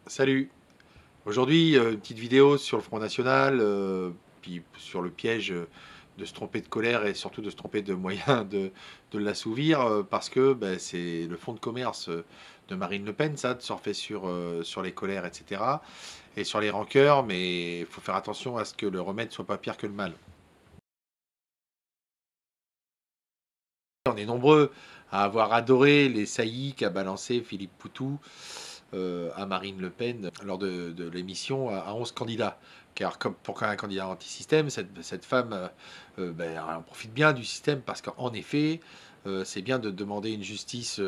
Salut! Aujourd'hui, une petite vidéo sur le Front National, puis sur le piège de se tromper de colère et surtout de se tromper de moyens de l'assouvir, parce que c'est le fonds de commerce de Marine Le Pen, ça, de surfer sur les colères, etc. Et sur les rancœurs, mais il faut faire attention à ce que le remède soit pas pire que le mal. On est nombreux à avoir adoré les saillies qu'a balancé Philippe Poutou à Marine Le Pen lors de l'émission à 11 candidats. Car comme pour un candidat anti-système, cette femme elle en profite bien du système parce qu'en effet, c'est bien de demander une justice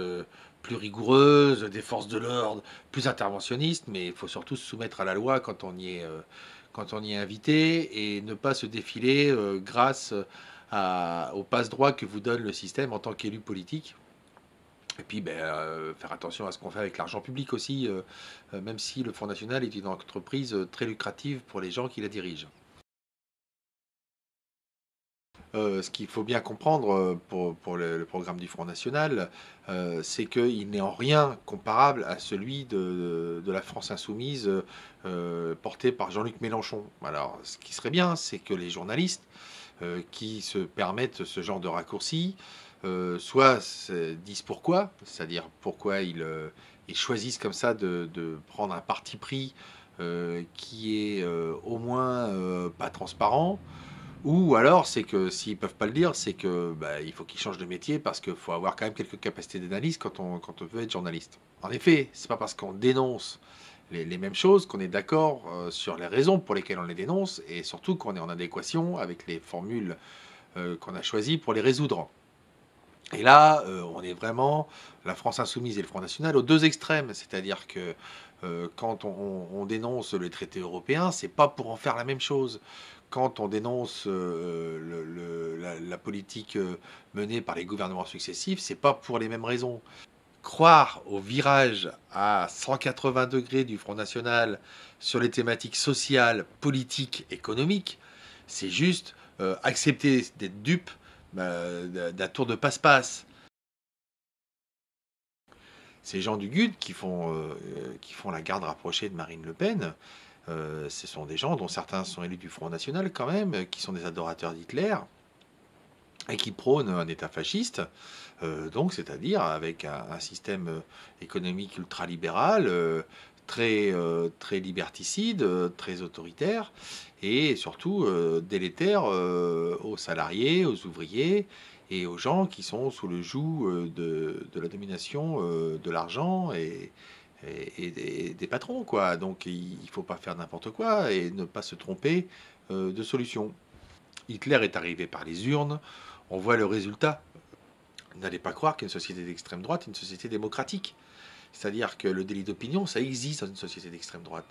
plus rigoureuse, des forces de l'ordre plus interventionnistes, mais il faut surtout se soumettre à la loi quand on y est invité et ne pas se défiler grâce au passe-droit que vous donne le système en tant qu'élu politique. Et puis, faire attention à ce qu'on fait avec l'argent public aussi, même si le Front National est une entreprise très lucrative pour les gens qui la dirigent. Ce qu'il faut bien comprendre pour le programme du Front National, c'est qu'il n'est en rien comparable à celui de la France insoumise porté par Jean-Luc Mélenchon. Alors, ce qui serait bien, c'est que les journalistes qui se permettent ce genre de raccourcis, soit disent pourquoi, c'est-à-dire pourquoi ils choisissent comme ça de prendre un parti pris qui est au moins pas transparent, ou alors c'est que s'ils peuvent pas le dire, c'est que il faut qu'ils changent de métier parce qu'il faut avoir quand même quelques capacités d'analyse quand on veut être journaliste. En effet, c'est pas parce qu'on dénonce les mêmes choses qu'on est d'accord sur les raisons pour lesquelles on les dénonce et surtout qu'on est en adéquation avec les formules qu'on a choisies pour les résoudre. Et là, on est vraiment, la France insoumise et le Front National, aux deux extrêmes. C'est-à-dire que quand on dénonce les traités européens, c'est pas pour en faire la même chose. Quand on dénonce la politique menée par les gouvernements successifs, c'est pas pour les mêmes raisons. Croire au virage à 180 degrés du Front National sur les thématiques sociales, politiques, économiques, c'est juste accepter d'être dupe d'un tour de passe-passe. Ces gens du GUD qui font la garde rapprochée de Marine Le Pen, ce sont des gens dont certains sont élus du Front National quand même, qui sont des adorateurs d'Hitler et qui prônent un État fasciste, donc c'est-à-dire avec un système économique ultralibéral, très liberticide, très autoritaire et surtout délétère aux salariés, aux ouvriers et aux gens qui sont sous le joug de la domination de l'argent et des patrons, quoi. Donc il ne faut pas faire n'importe quoi et ne pas se tromper de solution. Hitler est arrivé par les urnes, on voit le résultat. N'allez pas croire qu'une société d'extrême droite est une société démocratique. C'est-à-dire que le délit d'opinion, ça existe dans une société d'extrême droite.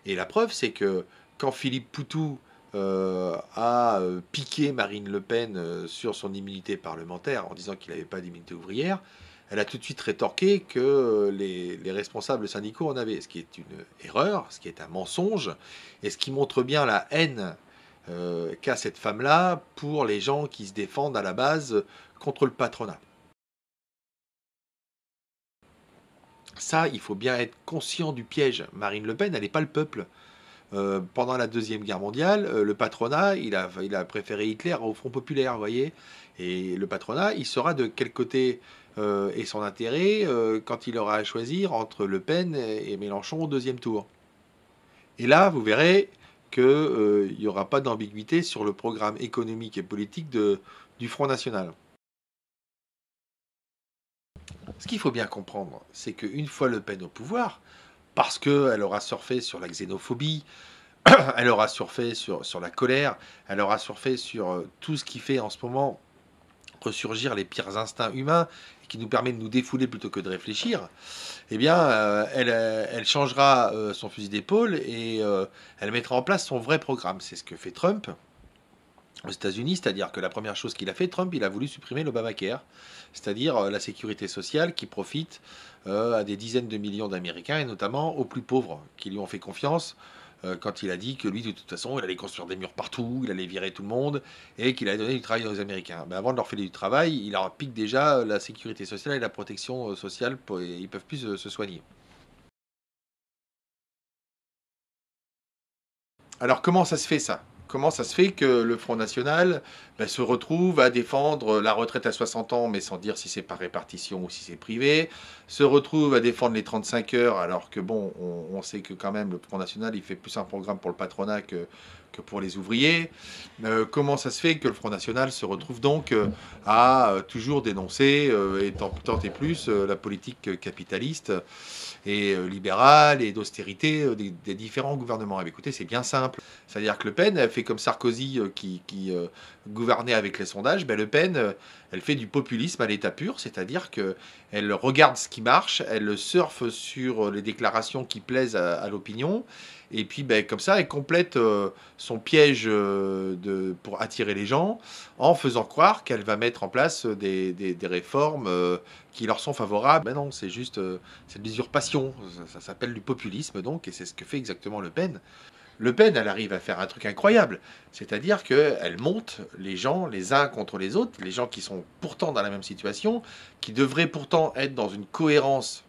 Et la preuve, c'est que quand Philippe Poutou a piqué Marine Le Pen sur son immunité parlementaire en disant qu'il n'avait pas d'immunité ouvrière, elle a tout de suite rétorqué que les responsables syndicaux en avaient, ce qui est une erreur, ce qui est un mensonge, et ce qui montre bien la haine qu'a cette femme-là pour les gens qui se défendent à la base contre le patronat. Ça, il faut bien être conscient du piège. Marine Le Pen, elle n'est pas le peuple. Pendant la Deuxième Guerre mondiale, le patronat, il a préféré Hitler au Front populaire, vous voyez. Et le patronat, il saura de quel côté est son intérêt quand il aura à choisir entre Le Pen et Mélenchon au deuxième tour. Et là, vous verrez qu'il n'y aura pas d'ambiguïté sur le programme économique et politique du Front National. Ce qu'il faut bien comprendre, c'est qu'une fois Le Pen au pouvoir, parce qu'elle aura surfé sur la xénophobie, elle aura surfé sur la colère, elle aura surfé sur tout ce qui fait en ce moment ressurgir les pires instincts humains et qui nous permet de nous défouler plutôt que de réfléchir, eh bien, elle changera son fusil d'épaule et elle mettra en place son vrai programme. C'est ce que fait Trump aux États-Unis, c'est-à-dire que la première chose qu'il a fait, Trump, il a voulu supprimer l'Obamacare, c'est-à-dire la sécurité sociale qui profite à des dizaines de millions d'Américains et notamment aux plus pauvres qui lui ont fait confiance quand il a dit que lui, de toute façon, il allait construire des murs partout, il allait virer tout le monde et qu'il allait donner du travail aux Américains. Ben, avant de leur filer du travail, il leur pique déjà la sécurité sociale et la protection sociale, ils ne peuvent plus se soigner. Alors comment ça se fait ça? Comment ça se fait que le Front National se retrouve à défendre la retraite à 60 ans, mais sans dire si c'est par répartition ou si c'est privé, se retrouve à défendre les 35 heures, alors que bon, on sait que quand même le Front National, il fait plus un programme pour le patronat que pour les ouvriers. Comment ça se fait que le Front National se retrouve donc à toujours dénoncer et tenter plus la politique capitaliste et libérale et d'austérité des différents gouvernements. Eh bien, écoutez, c'est bien simple. C'est-à-dire que Le Pen, elle fait comme Sarkozy qui gouvernait avec les sondages. Ben, Le Pen, elle fait du populisme à l'état pur, c'est-à-dire qu'elle regarde ce qui marche, elle surfe sur les déclarations qui plaisent à l'opinion, et puis ben, comme ça, elle complète son piège pour attirer les gens en faisant croire qu'elle va mettre en place des réformes qui leur sont favorables. Ben non, c'est juste c'est de l'usurpation. Ça s'appelle du populisme, donc, et c'est ce que fait exactement Le Pen. Le Pen, elle arrive à faire un truc incroyable. C'est-à-dire qu'elle monte les gens les uns contre les autres, les gens qui sont pourtant dans la même situation, qui devraient pourtant être dans une cohérence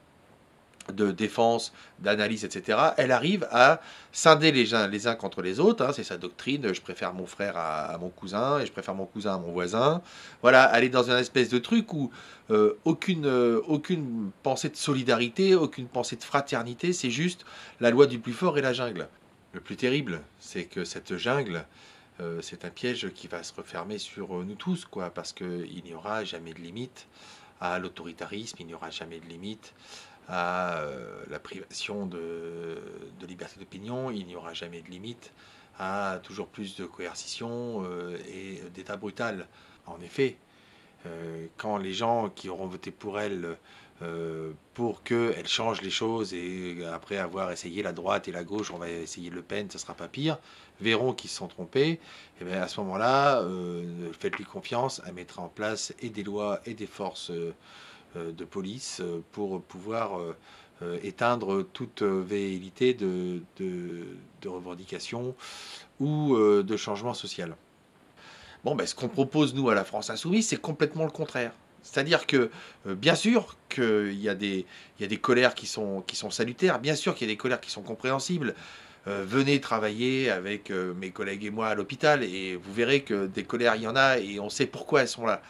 de défense, d'analyse, etc. Elle arrive à scinder les uns contre les autres. Hein, c'est sa doctrine. Je préfère mon frère à mon cousin et je préfère mon cousin à mon voisin. Voilà, elle est dans une espèce de truc où aucune pensée de solidarité, aucune pensée de fraternité. C'est juste la loi du plus fort et la jungle. Le plus terrible, c'est que cette jungle, c'est un piège qui va se refermer sur nous tous, quoi, parce qu'il n'y aura jamais de limite à l'autoritarisme, il n'y aura jamais de limite à la privation de liberté d'opinion, il n'y aura jamais de limite à toujours plus de coercition et d'État brutal. En effet, quand les gens qui auront voté pour elle, pour qu'elle change les choses, et après avoir essayé la droite et la gauche, on va essayer Le Pen, ça sera pas pire, verront qu'ils se sont trompés, et bien à ce moment-là, faites-lui confiance, elle mettra en place et des lois et des forces de police pour pouvoir éteindre toute velléité de revendication ou de changement social. Bon, ben, ce qu'on propose, nous, à la France Insoumise, c'est complètement le contraire. C'est-à-dire que, bien sûr qu'il y a des colères qui sont salutaires, bien sûr qu'il y a des colères qui sont compréhensibles. Venez travailler avec mes collègues et moi à l'hôpital et vous verrez que des colères, il y en a et on sait pourquoi elles sont là.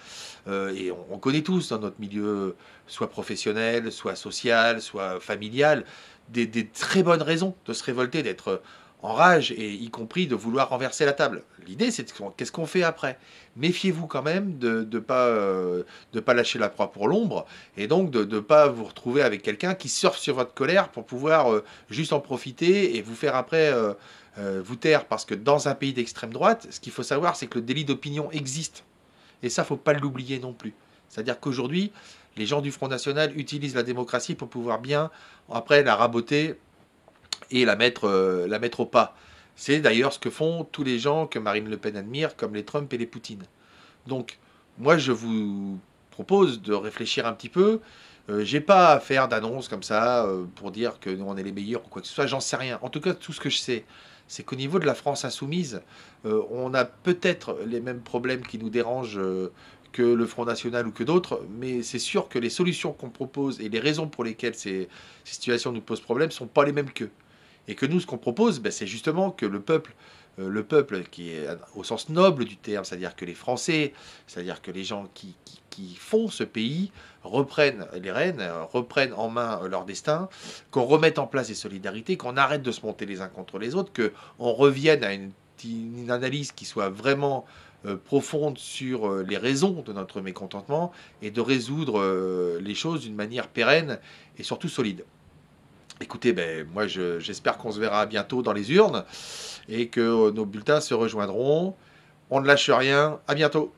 Et on connaît tous dans notre milieu, soit professionnel, soit social, soit familial, des très bonnes raisons de se révolter, d'être en rage, et y compris de vouloir renverser la table. L'idée, c'est qu'est-ce qu'on fait après. Méfiez-vous quand même de de pas lâcher la proie pour l'ombre, et donc de ne pas vous retrouver avec quelqu'un qui surfe sur votre colère pour pouvoir juste en profiter et vous faire après vous taire. Parce que dans un pays d'extrême droite, ce qu'il faut savoir, c'est que le délit d'opinion existe. Et ça, faut pas l'oublier non plus. C'est-à-dire qu'aujourd'hui, les gens du Front National utilisent la démocratie pour pouvoir bien, après, la raboter et la mettre au pas. C'est d'ailleurs ce que font tous les gens que Marine Le Pen admire, comme les Trump et les Poutine. Donc, moi, je vous propose de réfléchir un petit peu. J'ai pas à faire d'annonce comme ça pour dire que nous, on est les meilleurs ou quoi que ce soit. J'en sais rien. En tout cas, tout ce que je sais, c'est qu'au niveau de la France insoumise, on a peut-être les mêmes problèmes qui nous dérangent que le Front National ou que d'autres, mais c'est sûr que les solutions qu'on propose et les raisons pour lesquelles ces situations nous posent problème ne sont pas les mêmes qu'eux. Et que nous, ce qu'on propose, ben, c'est justement que le peuple qui est au sens noble du terme, c'est-à-dire que les Français, c'est-à-dire que les gens qui font ce pays reprennent les rênes, reprennent en main leur destin, qu'on remette en place des solidarités, qu'on arrête de se monter les uns contre les autres, qu'on revienne à une analyse qui soit vraiment profonde sur les raisons de notre mécontentement et de résoudre les choses d'une manière pérenne et surtout solide. Écoutez, ben, moi j'espère qu'on se verra bientôt dans les urnes et que nos bulletins se rejoindront. On ne lâche rien. À bientôt.